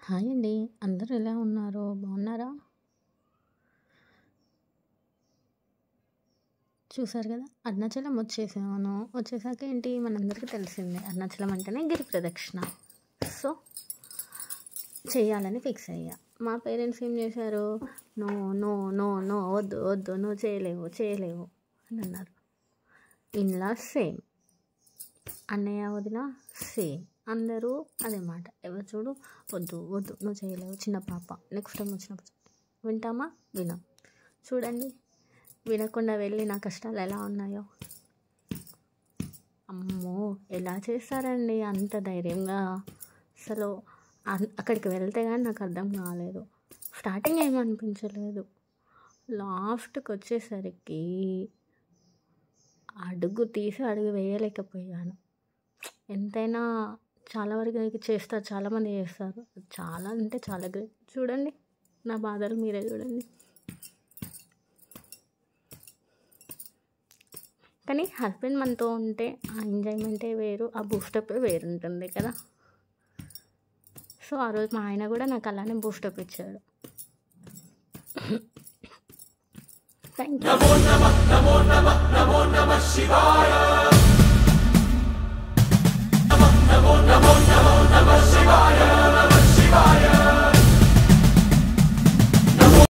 Hi అండి. అందరూ ఎలా ఉన్నారు? బాగున్నారా? చూసారు కదా! అరుణాచలం వచ్చేసాను. వచ్చేసాక ఏంటి మనందరికీ తెలిసిందే అరుణాచలం అంటేనే గిరి ప్రదక్షిణ. సో, చేయాలని ఫిక్స్ అయ్యా. మా పేరెంట్స్ ఏం చేశారు? నో నో నో నో వద్దు వద్దు నువ్వు చేయలేవు అని అన్నారు. ఇంట్లో సేమ్, అన్నయ్య వదిన సేమ్, అందరూ అదే మాట. ఎవరు చూడు వద్దు వద్దు నువ్వు చేయలేవు, చిన్న పాప, నెక్స్ట్ టైం వచ్చినప్పుడు వింటామా? వినం. చూడండి, వినకుండా వెళ్ళి నా కష్టాలు ఎలా ఉన్నాయో. అమ్మో, ఎలా చేస్తారండి అంత ధైర్యంగా? అసలు అక్కడికి వెళ్తే కానీ నాకు అర్థం కాలేదు. స్టార్టింగ్ ఏమనిపించలేదు, లాస్ట్కి వచ్చేసరికి అడుగు తీసి అడుగు వేయలేకపోయాను. ఎంతైనా చాలా వరకు చేస్తారు, చాలామంది చేస్తారు. చాలా అంటే చాలా గ్రేట్. చూడండి నా బాధలు మీరే చూడండి. కానీ హస్బెండ్ మనతో ఉంటే ఆ ఎంజాయ్మెంటే వేరు, ఆ బూస్టప్పే వేరు ఉంటుంది కదా. సో ఆ రోజు మా ఆయన కూడా నాకు అలానే బూస్టప్ ఇచ్చాడు. Thank you.